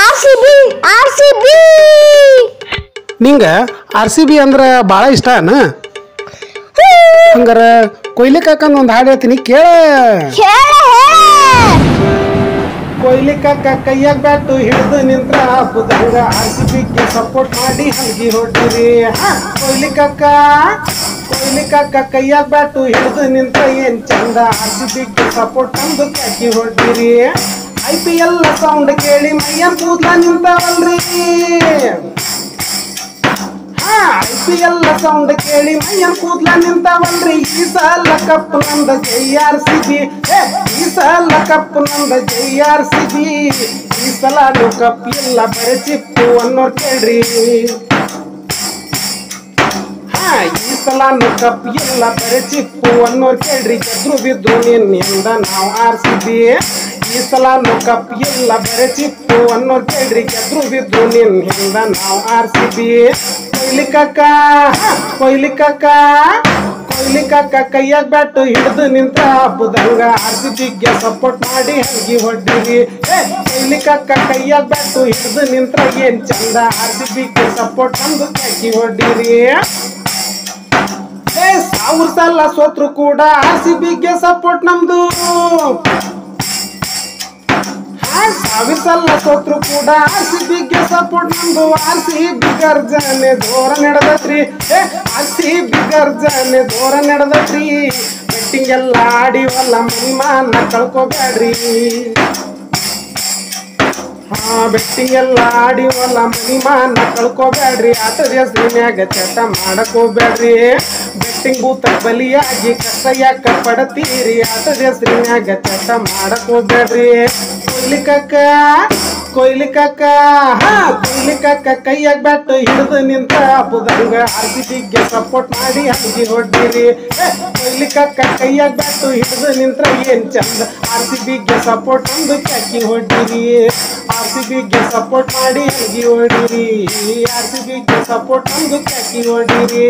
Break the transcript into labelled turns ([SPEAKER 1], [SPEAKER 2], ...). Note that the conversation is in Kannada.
[SPEAKER 1] ಆರ್ಸಿಬಿ ಆರ್ಸಿಬಿ
[SPEAKER 2] ನಿಂಗ RCB ಅಂದ್ರ ಭಾಳ ಇಷ್ಟನ ಹಂಗಾರ ಕೊಯ್ಲಿ ಕಾಕಂದ್ ಒಂದು ಹಾಡು ಹೇಳ್ತೀನಿ ಕೇಳ. ಕೊಯ್ಲಿ ಕಾಕ ಕೈಯಾಗ ಬ್ಯಾಟು ಹಿಡಿದು ನಿಂತ್ರ ಬುದಂಗ RCBಗೆ ಸಪೋರ್ಟ್ ಮಾಡಿ ಹಂಗಿ ಹೊಡ್ತೀರಿ. ಕೊಯ್ಲಿ ಕಾಕ ಕೈಯಾಗ ಬ್ಯಾಟು ಹಿಡಿದು ನಿಂತ್ರ ಏನ್ ಚಂದ RCBಗೆ ಸಪೋರ್ಟ್ ತಂದು ಕಾಕಿ ಹೊಡ್ತೀರಿ. IPL ಸೌಂಡ್ ಕೇಳಿ ಮೈಯನ್ ಕೂದ್ಲ ನಿಂತವಲ್ರಿ. IPL ಸೌಂಡ್ ಕೇಳಿ ಮೈಯನ್ ಕೂದ್ಲ ನಿಂತವಲ್ರಿ. ಈ ಸಲ ಕಪ್ ನಂದ ಜೈ RCB. ಈ ಸಲ ಕಪ್ ನಂದ ಜೈ RCB. ಈ ಸಲ ಕಪ್ ಇಲ್ಲ ಬರೆ ಚಿಪ್ಪು ಅನ್ನೋರ್ ಕೇಳ್ರಿ. ಈ ಸಲ ಕಪ್ ಇಲ್ಲ ಬರೆ ಚಿಪ್ಪು ಅನ್ನೋರ್ ಕೇಳ್ರಿ. ಗೆದ್ರು ಬಿದ್ರು ನಿನ್ನಿಂದ ನಾವು RCB. ಈ ಸಲ ಕಪ್ ಇಲ್ಲ ಬರೆ ಚಿಪ್ಪು ಅನ್ನೋರ್ ಕೇಳ್ರಿ. ಗೆದ್ರು ಬಿದ್ರು ನಿನ್ನಿಂದ ನಾವು RCB. ಕೊಯ್ಲಿ ಕಾಕ ಕೈಯಾಗ ಬ್ಯಾಟು ಹಿಡಿದು ನಿಂತ ಬುದಂಗ RCBಗೆ ಸಪೋರ್ಟ್ ಮಾಡಿ ಹಂಗಿ ಹೊಡ್ಡಿರಿ. ಕೊಯ್ಲಿ ಕಾಕ ಕೈಯಾಗ ಬ್ಯಾಟು ಹಿಡಿದು ನಿಂತ್ರ ಏನ್ ಚಂದ RCBಗೆ ಸಪೋರ್ಟ್ ತಂದು ಕಾಕಿ ಹೊಡ್ಡಿರಿ. 1000 ಸಲ ಸೋತ್ರು ಕೂಡ RCBಗೆ ಸಪೋರ್ಟ್ ನಮ್ದು. 1000 ಸಲ ಸೋತ್ರು ಕೂಡ RCBಗೆ ಸಪೋರ್ಟ್ ನಮ್ದು. RCB ಗರ್ಜನೆ ದೂರ ನಡೆದತ್ರಿ. RCB ಗರ್ಜನೆ ದೂರ ನಡೆದತ್ರಿ. ಬೆಟ್ಟಿಂಗ್ ಎಲ್ಲ ಆಡಿವಲ್ಲ ಮನಿಮಾನ ಕಳ್ಕೊಬ್ಯಾಡ್ರಿ. ಬೆಟ್ಟಿಂಗ್ ಎಲ್ಲ ಆಡಿವಲ್ಲ ಮನಿಮಾನ ಕಳ್ಕೊಬ್ಯಾಡ್ರಿ. ಆಟದ ಹೆಸರಿನ್ಯಾಗ ಚಟ ಮಾಡಕ್ ಹೋಗ್ಬ್ಯಾಡ್ರಿ. ಬೆಟ್ಟಿಂಗ್ ಬೂತ ಬಲಿಯಾಗಿ ಕಷ್ಟ ಯಾಕ ಪಡತೀರಿ. ಆಟದ ಹೆಸರಿನ್ಯಾಗ ಚಟ ಮಾಡಕ್ ಹೋಗ್ಬ್ಯಾಡ್ರಿ. ಕೊಯ್ಲಿ ಕಾಕ ಕೈಯಾಗ ಬ್ಯಾಟು ಹಿಡಿದು ನಿಂತ ಬುದಂಗ RCBಗೆ ಸಪೋರ್ಟ್ ಮಾಡಿ ಹಂಗಿ ಹೊಡ್ಡಿರಿ. ಕೊಯ್ಲಿ ಕಾಕ ಕೈಯಾಗ ಬ್ಯಾಟು ಹಿಡಿದು ನಿಂತ್ರ ಏನ್ ಚಂದ RCBಗೆ ಸಪೋರ್ಟ್ ತಂದು ಕಾಕಿ ಹೊಡ್ಡಿರಿ. RCBಗೆ ಸಪೋರ್ಟ್ ಮಾಡಿ ಹಂಗಿ ಹೊಡಿರಿ. RCBಗೆ ಸಪೋರ್ಟ್ ತಂದು ಕಾಕಿ ಹೊಡಿರಿ.